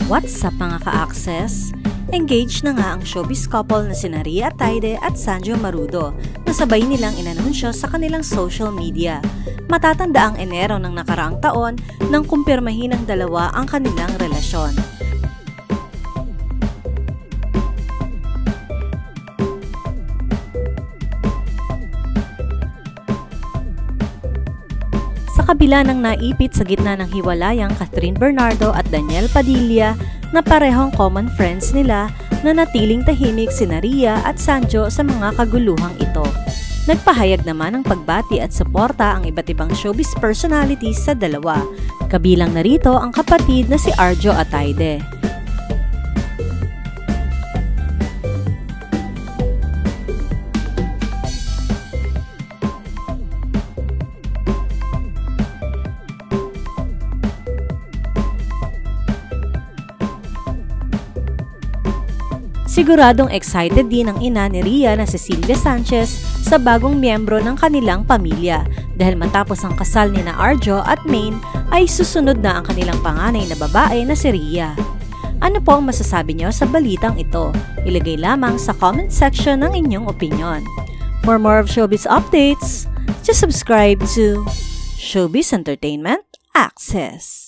What's up mga ka-access? Engaged na nga ang showbiz couple na sina Rhea Ataide at Sanjo Marudo na sabay nilang inanunsyo sa kanilang social media. Matatanda ang Enero ng nakaraang taon nang kumpirmahin ng dalawa ang kanilang relasyon. Sa kabila ng naipit sa gitna ng hiwalayang Catherine Bernardo at Daniel Padilla na parehong common friends nila, na natiling tahimik sina Rhea at Sanjo sa mga kaguluhang ito. Nagpahayag naman ng pagbati at suporta ang iba't ibang showbiz personalities sa dalawa. Kabilang narito ang kapatid na si Arjo Ataide. Siguradong excited din ang ina ni Rhea na si Sylvia Sanchez sa bagong miyembro ng kanilang pamilya dahil matapos ang kasal ni na Arjo at Maine ay susunod na ang kanilang panganay na babae na si Rhea. Ano po ang masasabi nyo sa balitang ito? Ilagay lamang sa comment section ng inyong opinion. For more of showbiz updates, just subscribe to Showbiz Entertainment Access.